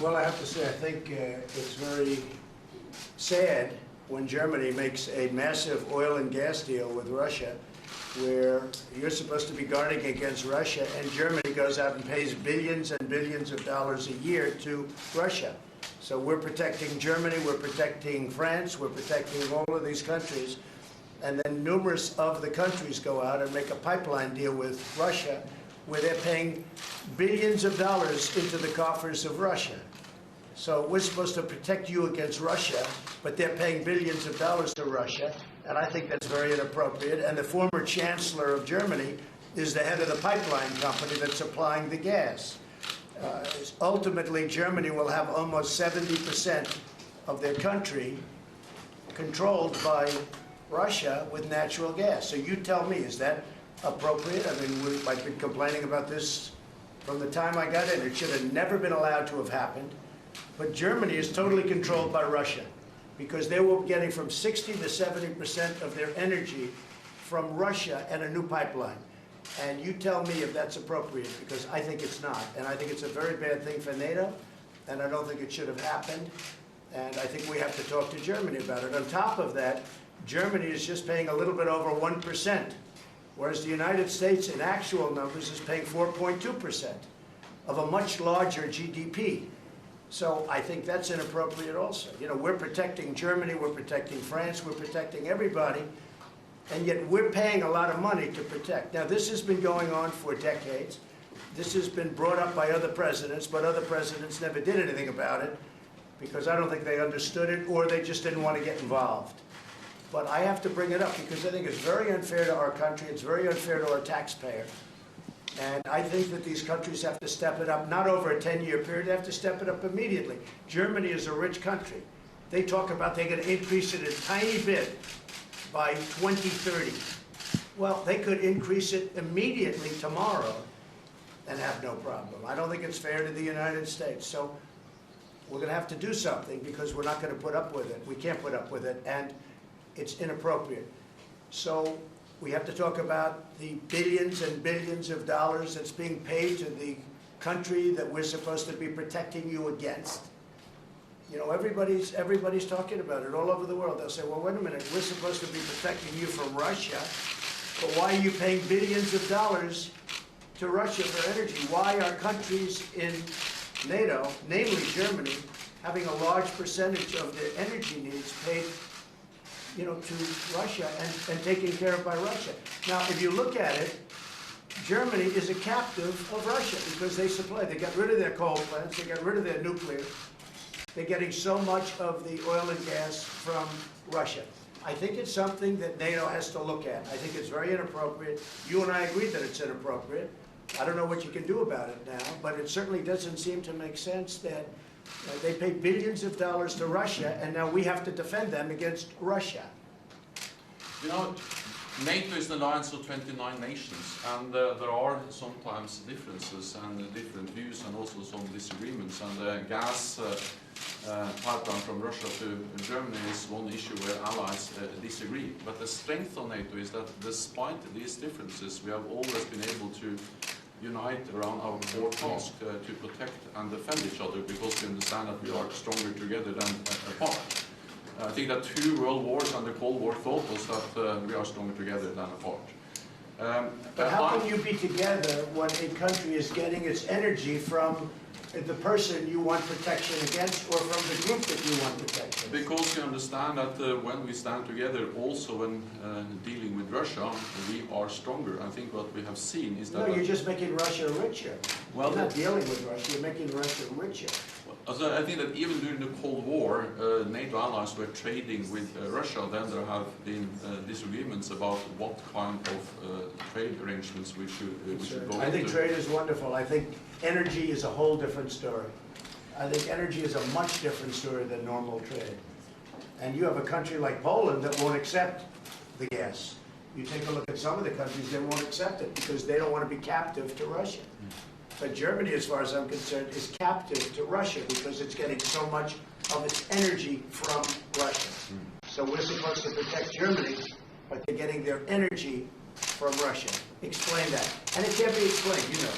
Well, I have to say, I think it's very sad when Germany makes a massive oil and gas deal with Russia, where you're supposed to be guarding against Russia, and Germany goes out and pays billions and billions of dollars a year to Russia. So we're protecting Germany, we're protecting France, we're protecting all of these countries, and then numerous of the countries go out and make a pipeline deal with Russia, where they're paying billions of dollars into the coffers of Russia. So we're supposed to protect you against Russia, but they're paying billions of dollars to Russia, and I think that's very inappropriate. And the former chancellor of Germany is the head of the pipeline company that's supplying the gas. Ultimately, Germany will have almost 70% of their country controlled by Russia with natural gas. So you tell me, is that appropriate? I mean, I've been complaining about this from the time I got in. It should have never been allowed to have happened. But Germany is totally controlled by Russia, because they were getting from 60 to 70% of their energy from Russia and a new pipeline. And you tell me if that's appropriate, because I think it's not. And I think it's a very bad thing for NATO, and I don't think it should have happened. And I think we have to talk to Germany about it. On top of that, Germany is just paying a little bit over 1%, whereas the United States, in actual numbers, is paying 4.2% of a much larger GDP. So I think that's inappropriate also. You know, we're protecting Germany, we're protecting France, we're protecting everybody, and yet we're paying a lot of money to protect. Now, this has been going on for decades. This has been brought up by other presidents, but other presidents never did anything about it, because I don't think they understood it, or they just didn't want to get involved. But I have to bring it up because I think it's very unfair to our country, it's very unfair to our taxpayer. And I think that these countries have to step it up, not over a 10-year period, they have to step it up immediately. Germany is a rich country. They talk about they're going to increase it a tiny bit by 2030. Well, they could increase it immediately tomorrow and have no problem. I don't think it's fair to the United States. So we're going to have to do something, because we're not going to put up with it. We can't put up with it, and it's inappropriate. So we have to talk about the billions and billions of dollars that's being paid to the country that we're supposed to be protecting you against. You know, everybody's talking about it all over the world. They'll say, well, wait a minute, we're supposed to be protecting you from Russia, but why are you paying billions of dollars to Russia for energy? Why are countries in NATO, namely Germany, having a large percentage of their energy needs paid, you know, to Russia and taken care of by Russia? Now, if you look at it, Germany is a captive of Russia, because they got rid of their coal plants, they got rid of their nuclear. They're getting so much of the oil and gas from Russia. I think it's something that NATO has to look at. I think it's very inappropriate. You and I agree that it's inappropriate. I don't know what you can do about it now, but it certainly doesn't seem to make sense that they pay billions of dollars to Russia, and now we have to defend them against Russia. You know, NATO is an alliance of 29 nations, and there are sometimes differences and different views, and also some disagreements. And the gas pipeline from Russia to Germany is one issue where allies disagree. But the strength of NATO is that despite these differences, we have always been able to unite around our core task to protect and defend each other, because we understand that we are stronger together than apart. I think that 2 world wars and the Cold War taught us that we are stronger together than apart. But how can you be together when a country is getting its energy from the person you want protection against, or from the group that you want protection? Because you understand that when we stand together, also when dealing with Russia, we are stronger. I think what we have seen is that... No, you're just making Russia richer. Well, you're not dealing with Russia, you're making Russia richer. So I think that even during the Cold War, NATO allies were trading with Russia. Then there have been disagreements about what kind of trade arrangements we should go into. I think trade is wonderful. I think energy is a whole different story. I think energy is a much different story than normal trade. And you have a country like Poland that won't accept the gas. You take a look at some of the countries, they won't accept it because they don't want to be captive to Russia. But Germany, as far as I'm concerned, is captive to Russia because it's getting so much of its energy from Russia. So we're supposed to protect Germany, but they're getting their energy from Russia. Explain that. And it can't be explained, you know.